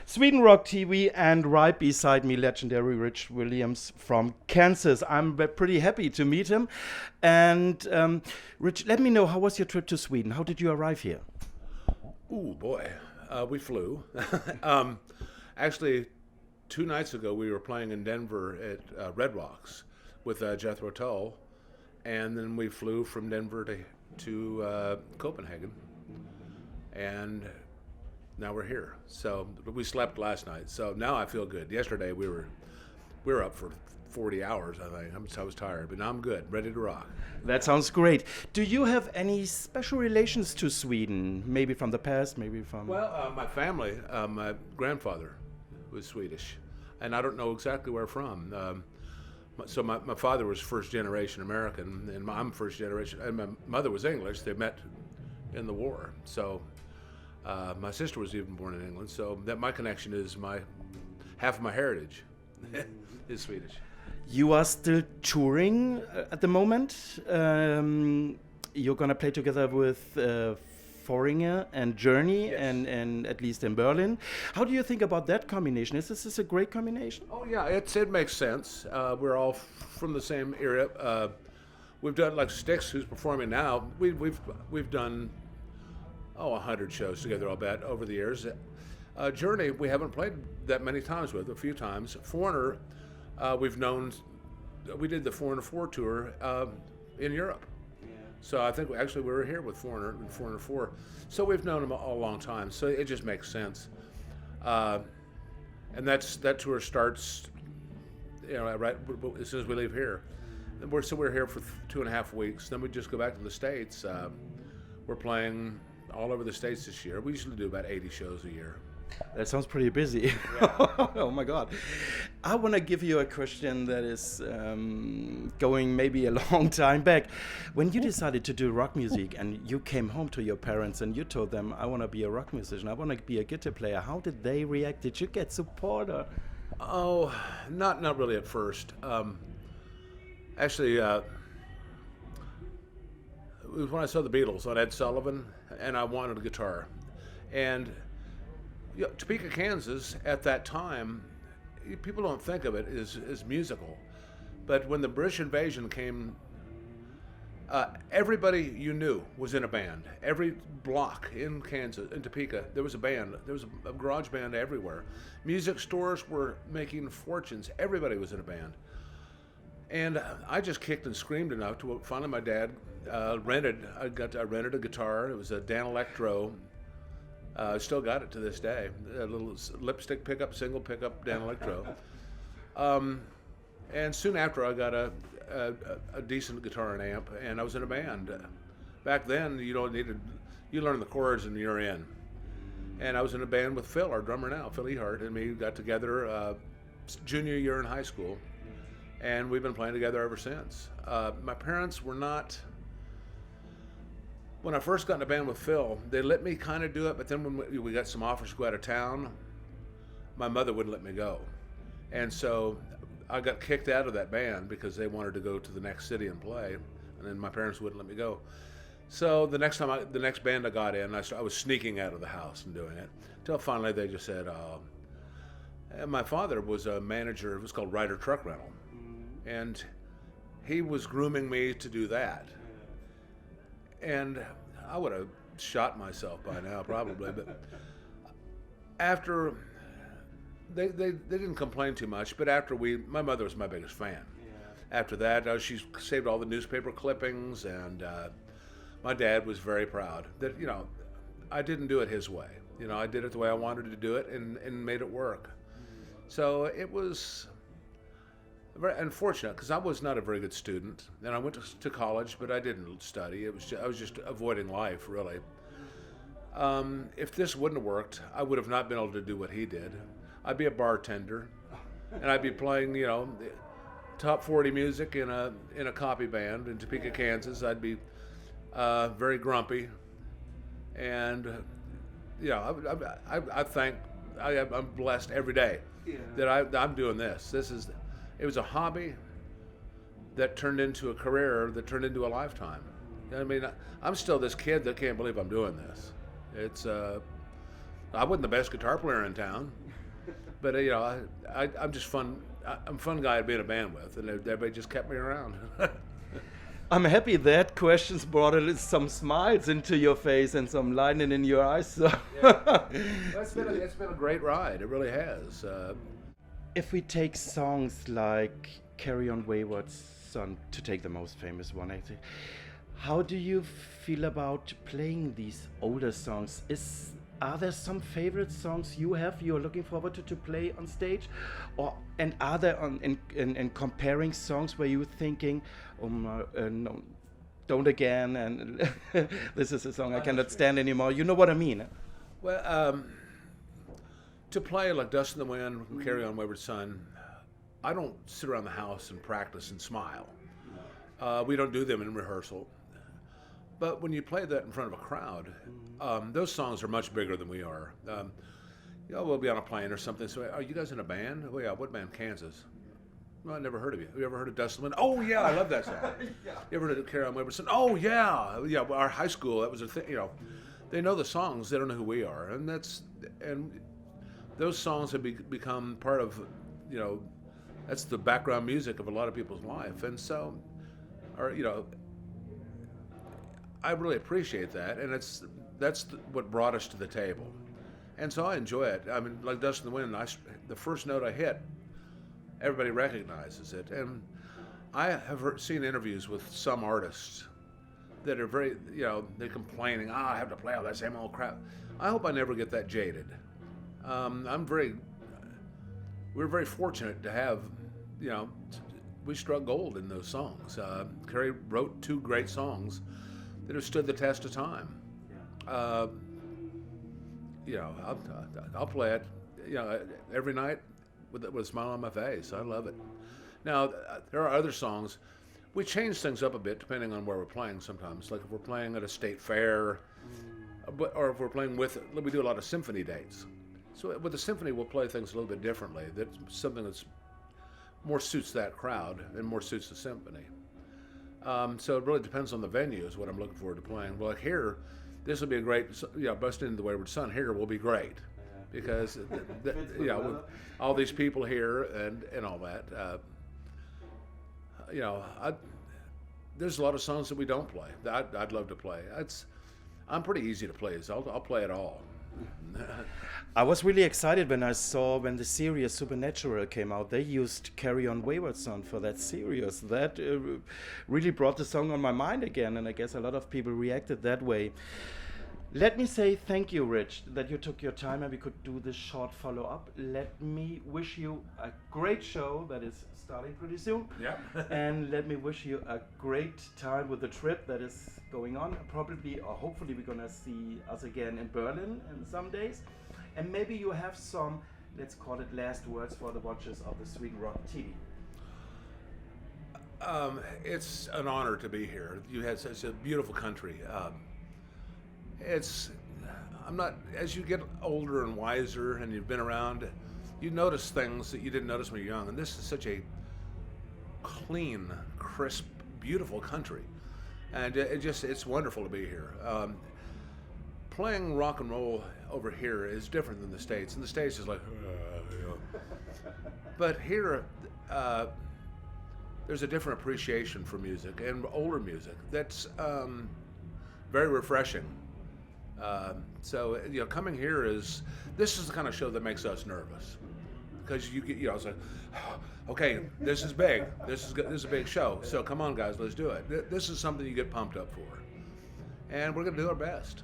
Sweden Rock TV, and right beside me, legendary Rich Williams from Kansas. I'm pretty happy to meet him. And Rich, let me know, how was your trip to Sweden? How did you arrive here? Ooh, boy. We flew. Actually, 2 nights ago, we were playing in Denver at Red Rocks with Jethro Tull. And then we flew from Denver to Copenhagen. And now we're here. So we slept last night. So now I feel good. Yesterday we were up for 40 hours, I think. I was tired, but now I'm good, ready to rock. That sounds great. Do you have any special relations to Sweden? Maybe from the past, maybe from... Well, my family, my grandfather was Swedish, and I don't know exactly where from. So my father was first generation American, and I'm first generation, and my mother was English. They met in the war. So my sister was even born in England, so that my connection is half of my heritage is Swedish. You are still touring at the moment. You're going to play together with Foreigner and Journey, Yes. and at least in Berlin. How do you think about that combination? Is this a great combination? Oh yeah, it makes sense. We're all from the same era. We've done, like Styx, who's performing now. We've done 100 shows together, I'll bet, over the years. Journey, we haven't played that many times with, a few times. Foreigner, we've known, we did the Foreigner 4 tour in Europe. Yeah. So I think actually we were here with Foreigner and Foreigner 4. So we've known them a long time, so it just makes sense. And that tour starts, right as soon as we leave here. And we're here for 2.5 weeks. Then we just go back to the States. We're playing all over the States this year. We usually do about 80 shows a year. That sounds pretty busy. Yeah. Oh my God. I want to give you a question that is going maybe a long time back. When you decided to do rock music and you came home to your parents and you told them, I want to be a rock musician, I want to be a guitar player, how did they react? Did you get support? Or? Oh, not really at first. Actually, it was when I saw the Beatles on Ed Sullivan, and I wanted a guitar. And Topeka, Kansas, at that time, people don't think of it as musical. But when the British invasion came, everybody you knew was in a band. Every block in Kansas, in Topeka, there was a band. There was a garage band everywhere. Music stores were making fortunes. Everybody was in a band. And I just kicked and screamed enough to finally my dad rented a guitar. It was a Dan Electro. Still got it to this day. A little lipstick pickup, single pickup Dan Electro. And soon after, I got a decent guitar and amp, and I was in a band. Back then, you learn the chords and you're in. And I was in a band with Phil, our drummer now, Phil Ehart, and me got together junior year in high school. And we've been playing together ever since. My parents were not... When I first got in a band with Phil, they let me kind of do it, but then when we got some offers to go out of town, my mother wouldn't let me go. And so I got kicked out of that band because they wanted to go to the next city and play, and then my parents wouldn't let me go. So the next band I got in, I was sneaking out of the house and doing it, until finally they just said, and my father was a manager, it was called Ryder Truck Rental, and he was grooming me to do that. And I would have shot myself by now, probably. But after they didn't complain too much. But after my mother was my biggest fan. Yeah. After that, she saved all the newspaper clippings, and my dad was very proud that I didn't do it his way. I did it the way I wanted to do it, and made it work. So it was very unfortunate because I was not a very good student, and I went to college, but I didn't study. I was just avoiding life, really. If this wouldn't have worked, I would have not been able to do what he did. I'd be a bartender, and I'd be playing, top 40 music in a copy band in Topeka, Kansas. I'd be very grumpy, and I'm blessed every day that I'm doing this. It was a hobby that turned into a career, that turned into a lifetime. I mean, I'm still this kid that can't believe I'm doing this. I wasn't the best guitar player in town, But I'm just fun. I'm a fun guy to be in a band with, and everybody just kept me around. I'm happy that questions brought some smiles into your face and some lightning in your eyes. So. Well, it's been a great ride. It really has. If we take songs like Carry On Wayward Son, to take the most famous one, I think, how do you feel about playing these older songs? Are there some favorite songs you're looking forward to play on stage, and are there in comparing songs where you're thinking, oh no, don't again, and this is a song I cannot stand anymore. You know what I mean? Well, to play like Dust in the Wind, Carry On Wayward Son, I don't sit around the house and practice and smile. We don't do them in rehearsal. But when you play that in front of a crowd, those songs are much bigger than we are. We'll be on a plane or something. So, are you guys in a band? Oh yeah, what band? Kansas. Well, I never heard of you. Have you ever heard of Dust in the Wind? Oh yeah, I love that song. Yeah. You ever heard of Carry On Wayward Son? Oh yeah, yeah. Our high school, that was a thing. They know the songs. They don't know who we are, and those songs have become part of, that's the background music of a lot of people's life, and so, I really appreciate that, and that's what brought us to the table, and so I enjoy it. I mean, like Dust in the Wind, the first note I hit, everybody recognizes it, and I have seen interviews with some artists that are very, they're complaining, I have to play all that same old crap. I hope I never get that jaded. We're very fortunate to have, we struck gold in those songs. Carrie wrote 2 great songs that have stood the test of time. I'll play it, every night with a smile on my face. I love it. Now, there are other songs. We change things up a bit depending on where we're playing sometimes. Like if we're playing at a state fair, or if we're playing we do a lot of symphony dates. So with the symphony, we'll play things a little bit differently. That's something that's more suits that crowd and more suits the symphony. So it really depends on the venue is what I'm looking forward to playing. Well, like here, this will be a great, Bust Into the Wayward Son here will be great because, with all these people here and all that, there's a lot of songs that we don't play that I'd love to play. I'm pretty easy to play, so I'll play it all. I was really excited when the series Supernatural came out. They used Carry On Wayward Son for that series. That really brought the song on my mind again, and I guess a lot of people reacted that way. Let me say thank you, Rich, that you took your time and we could do this short follow-up. Let me wish you a great show that is starting pretty soon. Yeah. And let me wish you a great time with the trip that is going on. Probably or hopefully we're going to see us again in Berlin in some days. And maybe you have some, let's call it last words for the watchers of the Sweden Rock TV. It's an honor to be here. You had such a beautiful country. As you get older and wiser and you've been around, you notice things that you didn't notice when you're young. And this is such a clean, crisp, beautiful country. And it's wonderful to be here. Playing rock and roll over here is different than the States. In the States, it's like, But here, there's a different appreciation for music and older music. That's very refreshing. So coming here this is the kind of show that makes us nervous because you get it's like, okay, this is big, this is a big show, so come on guys, let's do it. This is something you get pumped up for, and we're gonna do our best.